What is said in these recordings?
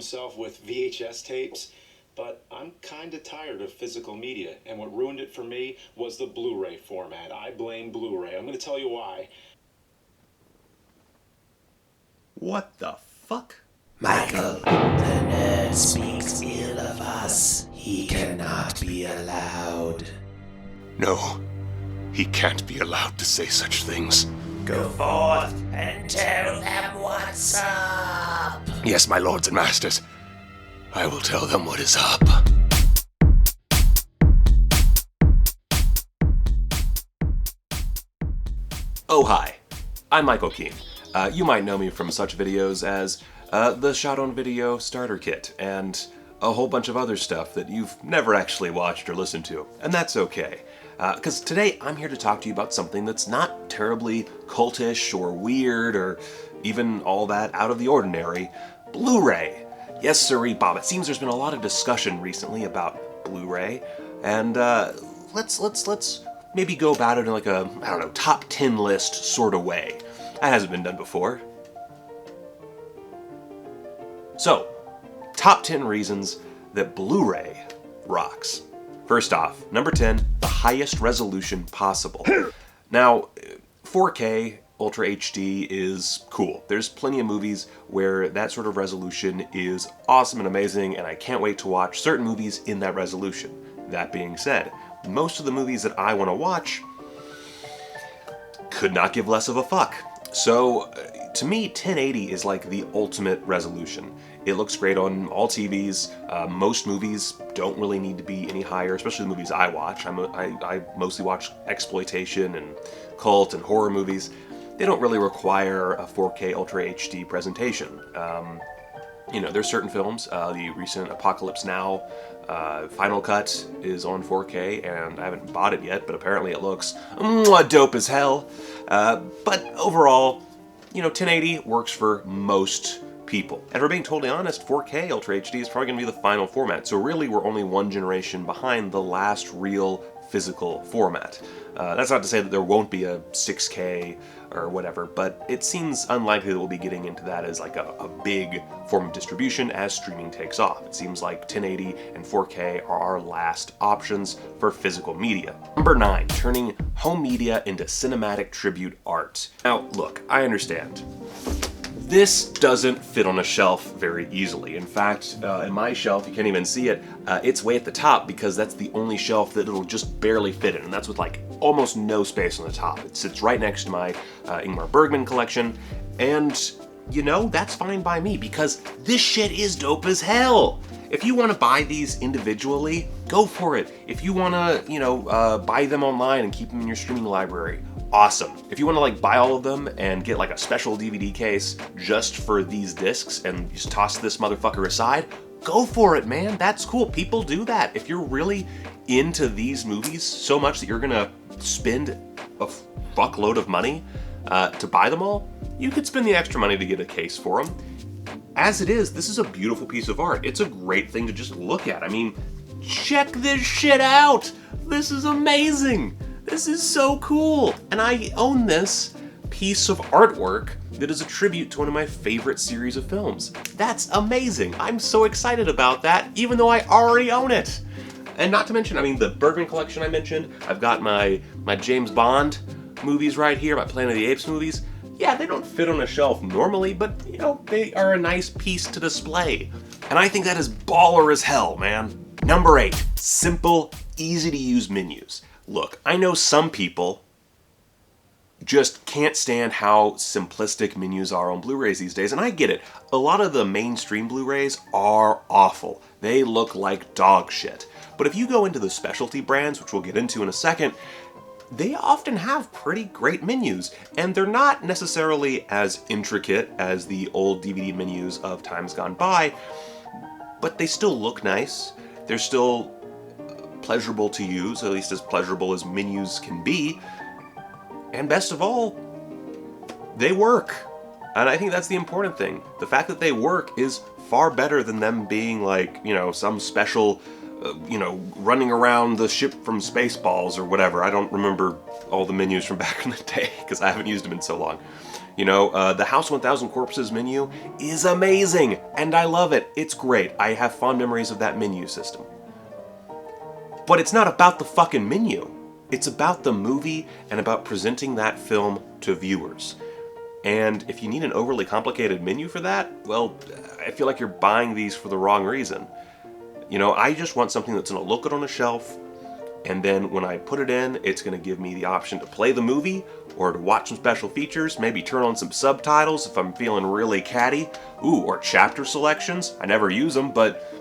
Himself with VHS tapes, but I'm kind of tired of physical media, and what ruined it for me was the Blu-ray format. I blame Blu-ray. I'm going to tell you why. What the fuck? Michael, the nerd speaks ill of us. He cannot be allowed. No, he can't be allowed to say such things. Go forth and tell them what's up. Yes, my lords and masters. I will tell them what is up. Oh, hi. I'm Michael Keane. You might know me from such videos as the Shot-on-Video Starter Kit and a whole bunch of other stuff that you've never actually watched or listened to. And that's okay. Because today I'm here to talk to you about something that's not terribly cultish or weird or even all that out of the ordinary. Blu-ray. Yes, sirree, Bob. It seems there's been a lot of discussion recently about Blu-ray, and let's maybe go about it in like a, I don't know, top 10 list sort of way. That hasn't been done before. So, top 10 reasons that Blu-ray rocks. First off, number 10, the highest resolution possible. Now, 4K Ultra HD is cool. There's plenty of movies where that sort of resolution is awesome and amazing, and I can't wait to watch certain movies in that resolution. That being said, most of the movies that I want to watch could not give less of a fuck. So, to me, 1080 is like the ultimate resolution. It looks great on all TVs. Most movies don't really need to be any higher, especially the movies I watch. I mostly watch exploitation and cult and horror movies. They don't really require a 4K Ultra HD presentation. You know, there's certain films, the recent Apocalypse Now Final Cut is on 4K, and I haven't bought it yet, but apparently it looks dope as hell. But overall, you know, 1080 works for most people. And for being totally honest, 4K Ultra HD is probably going to be the final format, so really we're only one generation behind the last real physical format. That's not to say that there won't be a 6K or whatever, but it seems unlikely that we'll be getting into that as like a big form of distribution as streaming takes off. It seems like 1080 and 4K are our last options for physical media. Number 9, turning home media into cinematic tribute art. Now, look, I understand. This doesn't fit on a shelf very easily. In fact, in my shelf, you can't even see it, it's way at the top because that's the only shelf that it'll just barely fit in, and that's with like almost no space on the top. It sits right next to my Ingmar Bergman collection, and you know, that's fine by me because this shit is dope as hell. If you want to buy these individually, go for it. If you want to, you know, buy them online and keep them in your streaming library, awesome. If you want to like buy all of them and get like a special DVD case just for these discs and just toss this motherfucker aside, go for it, man. That's cool. People do that. If you're really into these movies so much that you're gonna spend a fuckload of money to buy them all, you could spend the extra money to get a case for them. As it is, this is a beautiful piece of art. It's a great thing to just look at. I mean, check this shit out. This is amazing. This is so cool. And I own this piece of artwork that is a tribute to one of my favorite series of films. That's amazing. I'm so excited about that, even though I already own it. And not to mention, I mean, the Bergman collection I mentioned, I've got my James Bond movies right here, my Planet of the Apes movies. Yeah, they don't fit on a shelf normally, but, you know, they are a nice piece to display. And I think that is baller as hell, man. Number 8, simple, easy-to-use menus. Look, I know some people just can't stand how simplistic menus are on Blu-rays these days, and I get it. A lot of the mainstream Blu-rays are awful. They look like dog shit. But if you go into the specialty brands, which we'll get into in a second, they often have pretty great menus, and they're not necessarily as intricate as the old DVD menus of times gone by, but they still look nice. They're still pleasurable to use, at least as pleasurable as menus can be, and best of all, they work. And I think that's the important thing. The fact that they work is far better than them being like, you know, some special running around the ship from Spaceballs or whatever. I don't remember all the menus from back in the day because I haven't used them in so long. The House 1000 Corpses menu is amazing, and I love it. It's great. I have fond memories of that menu system. But it's not about the fucking menu. It's about the movie and about presenting that film to viewers. And if you need an overly complicated menu for that, well, I feel like you're buying these for the wrong reason. I just want something that's going to look good on a shelf, and then when I put it in, it's going to give me the option to play the movie, or to watch some special features, maybe turn on some subtitles if I'm feeling really catty. Ooh, or chapter selections. I never use them, but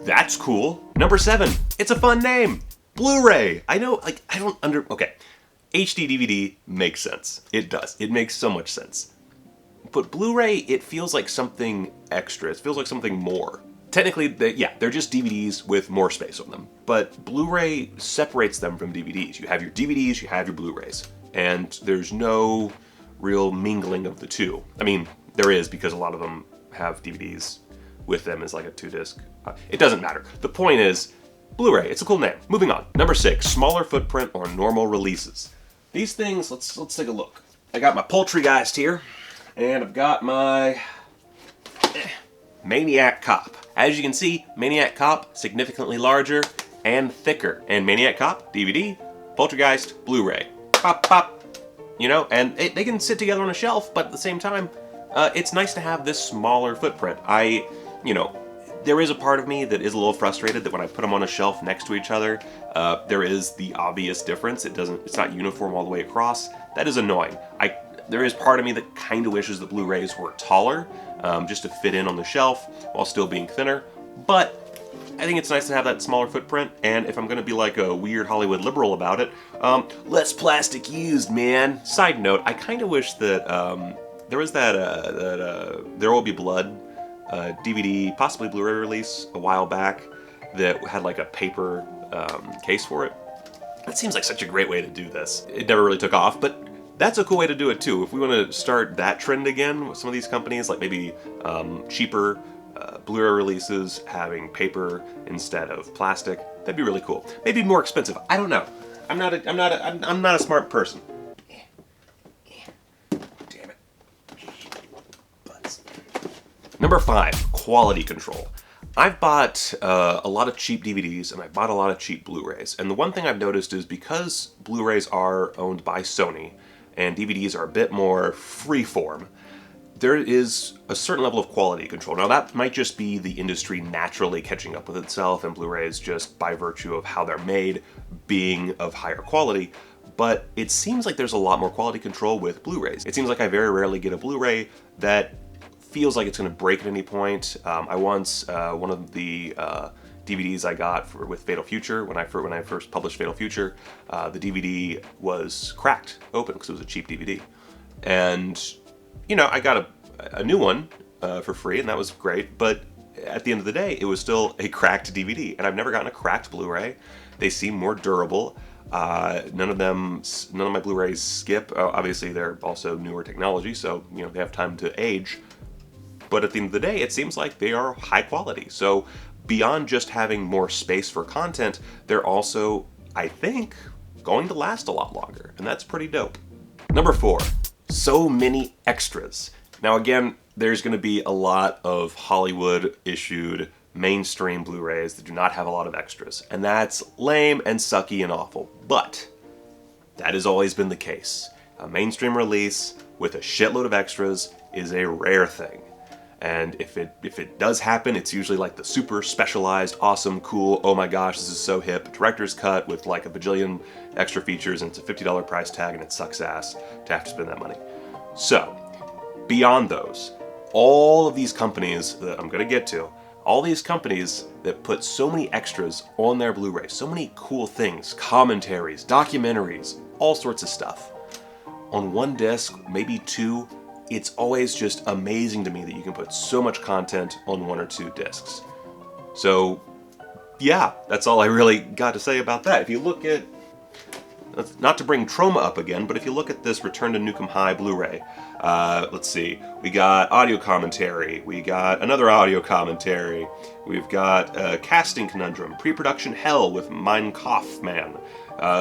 that's cool. Number 7, it's a fun name. Blu-ray. I know, okay. HD DVD makes sense. It does. It makes so much sense. But Blu-ray, it feels like something extra. It feels like something more. Technically, they're just DVDs with more space on them. But Blu-ray separates them from DVDs. You have your DVDs, you have your Blu-rays. And there's no real mingling of the two. I mean, there is, because a lot of them have DVDs with them as like a 2-disc. It doesn't matter. The point is, Blu-ray, it's a cool name. Moving on. Number 6, smaller footprint or normal releases. These things, let's take a look. I got my Poultrygeist here, and I've got my Maniac Cop. As you can see, Maniac Cop, significantly larger and thicker. And Maniac Cop, DVD, Poultrygeist, Blu-ray. Pop, pop. And they can sit together on a shelf, but at the same time, it's nice to have this smaller footprint. There is a part of me that is a little frustrated that when I put them on a shelf next to each other, there is the obvious difference. It's not uniform all the way across. That is annoying. There is part of me that kind of wishes the Blu-rays were taller, just to fit in on the shelf while still being thinner. But I think it's nice to have that smaller footprint, and if I'm going to be like a weird Hollywood liberal about it, less plastic used, man. Side note, I kind of wish that there was that There Will Be Blood DVD, possibly Blu-ray release a while back that had like a paper case for it. That seems like such a great way to do this. It never really took off, but that's a cool way to do it too. If we want to start that trend again with some of these companies, like maybe cheaper Blu-ray releases having paper instead of plastic, that'd be really cool. Maybe more expensive. I don't know. I'm not a smart person. Damn it. Butts. Number 5, quality control. I've bought a lot of cheap DVDs and I bought a lot of cheap Blu-rays. And the one thing I've noticed is because Blu-rays are owned by Sony and DVDs are a bit more freeform, there is a certain level of quality control. Now that might just be the industry naturally catching up with itself and Blu-rays just by virtue of how they're made being of higher quality, but it seems like there's a lot more quality control with Blu-rays. It seems like I very rarely get a Blu-ray that feels like it's going to break at any point. I once, one of the DVDs I got with Fatal Future, when I first published Fatal Future, the DVD was cracked open because it was a cheap DVD. And I got a new one for free, and that was great, but at the end of the day, it was still a cracked DVD, and I've never gotten a cracked Blu-ray. They seem more durable. None of my Blu-rays skip. Obviously, they're also newer technology, so they have time to age. But at the end of the day, it seems like they are high quality. So beyond just having more space for content, they're also, I think, going to last a lot longer, and that's pretty dope. Number 4. So many extras. Now again, there's going to be a lot of Hollywood-issued mainstream Blu-rays that do not have a lot of extras, and that's lame and sucky and awful, but that has always been the case. A mainstream release with a shitload of extras is a rare thing. And if it does happen, it's usually like the super specialized, awesome, cool, oh my gosh, this is so hip, director's cut with like a bajillion extra features, and it's a $50 price tag, and it sucks ass to have to spend that money. So, beyond those, all of these companies that I'm going to get to, all these companies that put so many extras on their Blu-ray, so many cool things, commentaries, documentaries, all sorts of stuff, on one disc, maybe 2, it's always just amazing to me that you can put so much content on 1 or 2 discs. So, yeah, that's all I really got to say about that. If you look at not to bring Trauma up again, but if you look at this Return to Nukem High Blu-ray, let's see, we got audio commentary, we got another audio commentary, we've got casting conundrum, pre-production hell with Mein Kampfman,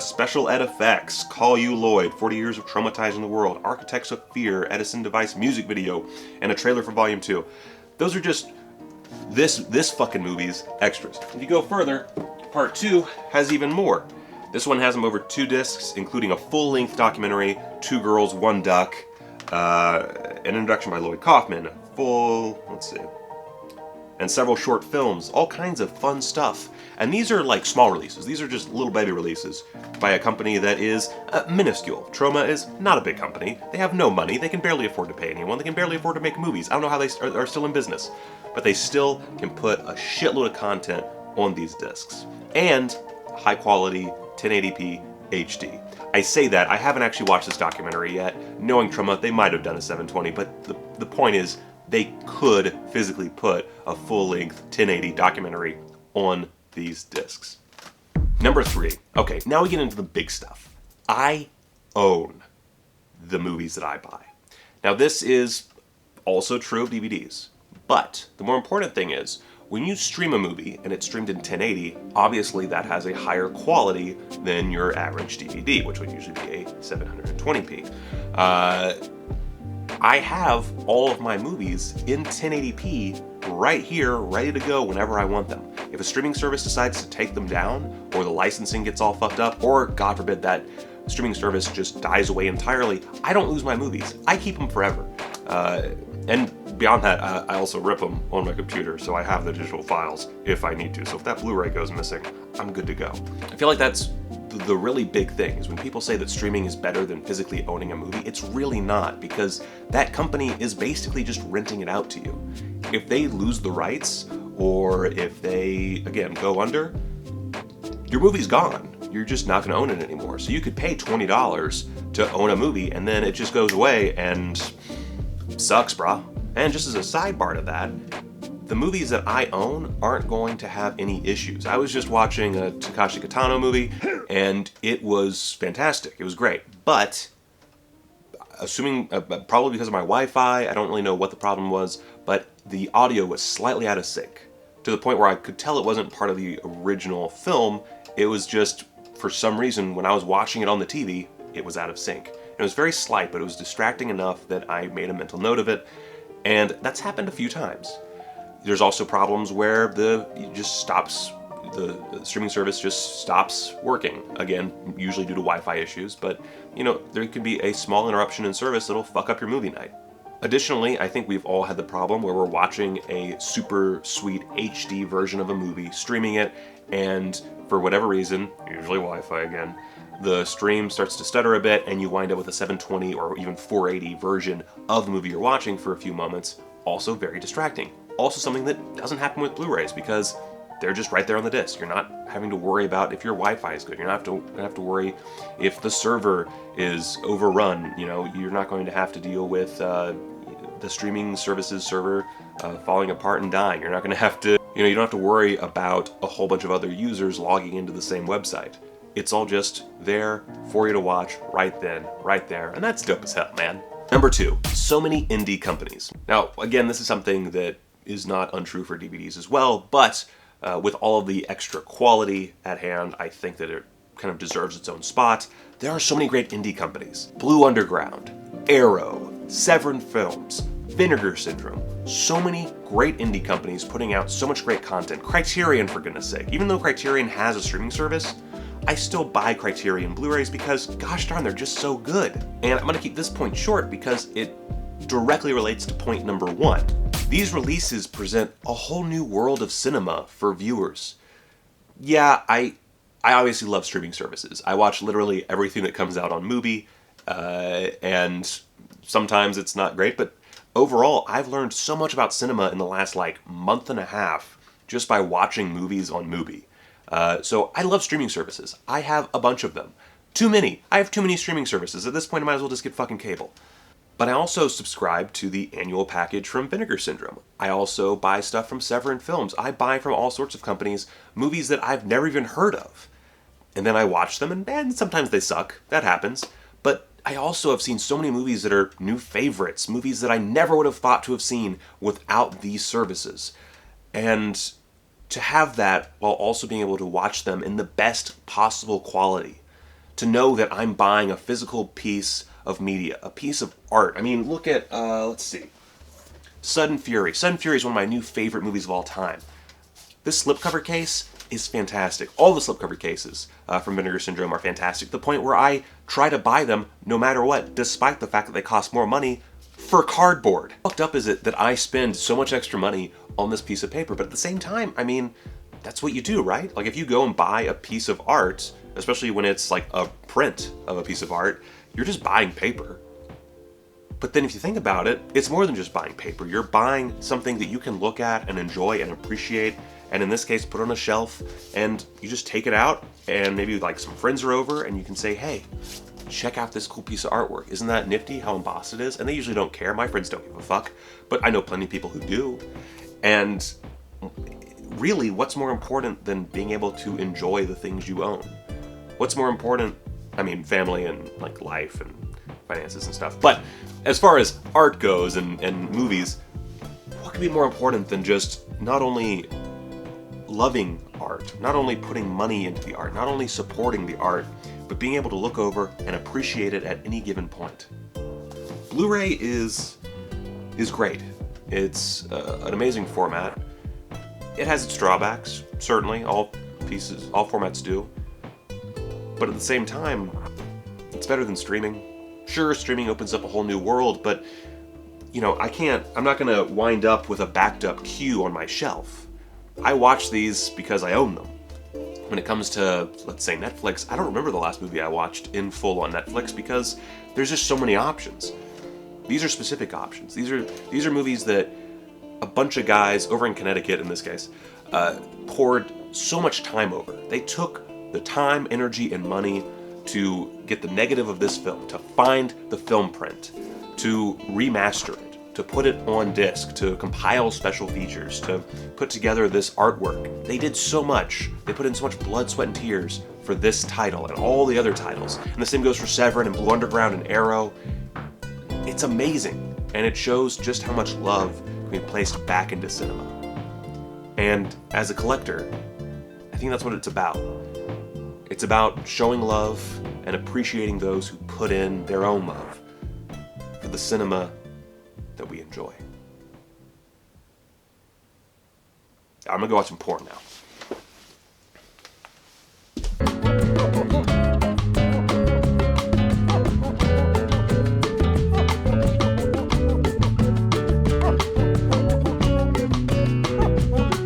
special ed effects, Call You Lloyd, 40 Years of Traumatizing the World, Architects of Fear, Edison Device music video, and a trailer for Volume 2. Those are just this fucking movie's extras. If you go further, Part 2 has even more. This one has them over 2 discs, including a full-length documentary, 2 Girls, 1 Duck, an introduction by Lloyd Kaufman, and several short films, all kinds of fun stuff. And these are like small releases. These are just little baby releases by a company that is minuscule. Troma is not a big company. They have no money. They can barely afford to pay anyone. They can barely afford to make movies. I don't know how they are still in business. But they still can put a shitload of content on these discs. And high quality 1080p HD. I say that, I haven't actually watched this documentary yet. Knowing Troma, they might have done a 720, but the point is, they could physically put a full-length 1080 documentary on these discs. Number 3. Okay, now we get into the big stuff. I own the movies that I buy. Now this is also true of DVDs, but the more important thing is, when you stream a movie and it's streamed in 1080, obviously that has a higher quality than your average DVD, which would usually be a 720p. I have all of my movies in 1080p right here, ready to go whenever I want them. If a streaming service decides to take them down, or the licensing gets all fucked up, or God forbid that streaming service just dies away entirely, I don't lose my movies. I keep them forever. And beyond that, I also rip them on my computer, so I have the digital files if I need to. So if that Blu-ray goes missing, I'm good to go. I feel like that's the really big thing, is when people say that streaming is better than physically owning a movie, it's really not, because that company is basically just renting it out to you. If they lose the rights, or if they, again, go under, your movie's gone. You're just not going to own it anymore. So you could pay $20 to own a movie, and then it just goes away, and sucks, brah. And just as a sidebar to that, the movies that I own aren't going to have any issues. I was just watching a Takashi Kitano movie, and it was fantastic. It was great. But, assuming, probably because of my Wi-Fi, I don't really know what the problem was, but the audio was slightly out of sync, to the point where I could tell it wasn't part of the original film. It was just, for some reason, when I was watching it on the TV, it was out of sync. It was very slight, but it was distracting enough that I made a mental note of it, and that's happened a few times. There's also problems where the streaming service just stops working. Again, usually due to Wi-Fi issues, but you know, there could be a small interruption in service that'll fuck up your movie night. Additionally, I think we've all had the problem where we're watching a super sweet HD version of a movie, streaming it, and for whatever reason, usually Wi-Fi again, the stream starts to stutter a bit and you wind up with a 720 or even 480 version of the movie you're watching for a few moments. Also very distracting. Also something that doesn't happen with Blu-rays because they're just right there on the disc. You're not having to worry about if your Wi-Fi is good. You're not going to have to worry if the server is overrun. You know, you're not going to have to deal with the streaming services server falling apart and dying. You're not going to have to, you don't have to worry about a whole bunch of other users logging into the same website. It's all just there for you to watch right then, right there, and that's dope as hell, man. Number 2, so many indie companies. Now, again, this is something that is not untrue for DVDs as well, but with all of the extra quality at hand, I think that it kind of deserves its own spot. There are so many great indie companies. Blue Underground, Arrow, Severin Films, Vinegar Syndrome. So many great indie companies putting out so much great content. Criterion, for goodness sake. Even though Criterion has a streaming service, I still buy Criterion Blu-rays because, gosh darn, they're just so good. And I'm going to keep this point short because it directly relates to point number 1. These releases present a whole new world of cinema for viewers. Yeah, I obviously love streaming services. I watch literally everything that comes out on Mubi, and sometimes it's not great, but overall, I've learned so much about cinema in the last, month and a half just by watching movies on Mubi. So I love streaming services. I have a bunch of them. Too many. I have too many streaming services. At this point, I might as well just get fucking cable. But I also subscribe to the annual package from Vinegar Syndrome. I also buy stuff from Severin Films. I buy from all sorts of companies movies that I've never even heard of. and then I watch them, and sometimes they suck. That happens. But I also have seen so many movies that are new favorites, movies that I never would have thought to have seen without these services. And to have that while also being able to watch them in the best possible quality, to know that I'm buying a physical piece of media, a piece of art. I mean, look at, let's see, Sudden Fury. Sudden Fury is one of my new favorite movies of all time. This slipcover case is fantastic. All the slipcover cases from Vinegar Syndrome are fantastic, to the point where I try to buy them no matter what, despite the fact that they cost more money for cardboard. How fucked up is it that I spend so much extra money on this piece of paper? But at the same time, I mean, that's what you do, right? Like, if you go and buy a piece of art, especially when it's like a print of a piece of art, you're just buying paper. But then if you think about it, it's more than just buying paper. You're buying something that you can look at and enjoy and appreciate, and in this case, put on a shelf, and you just take it out, and maybe like some friends are over, and you can say, hey, check out this cool piece of artwork. Isn't that nifty how embossed it is? And they usually don't care. My friends don't give a fuck, but I know plenty of people who do. And really, what's more important than being able to enjoy the things you own? What's more important? I mean, family and like life and finances and stuff. But as far as art goes and movies, what could be more important than just not only loving art, not only putting money into the art, not only supporting the art, but being able to look over and appreciate it at any given point? Blu-ray is great. It's an amazing format. It has its drawbacks, certainly. All formats do. But at the same time, it's better than streaming. Sure, streaming opens up a whole new world, but, you know, I'm not gonna wind up with a backed up queue on my shelf. I watch these because I own them. When it comes to, let's say, Netflix, I don't remember the last movie I watched in full on Netflix because there's just so many options. These are specific options. These are movies that a bunch of guys over in Connecticut, in this case, poured so much time over. They took the time, energy, and money to get the negative of this film, to find the film print, to remaster it, to put it on disc, to compile special features, to put together this artwork. They did so much. They put in so much blood, sweat, and tears for this title and all the other titles. And the same goes for Severin and Blue Underground and Arrow. It's amazing, and it shows just how much love can be placed back into cinema. And as a collector, I think that's what it's about. It's about showing love and appreciating those who put in their own love for the cinema that we enjoy. I'm gonna go watch some porn now.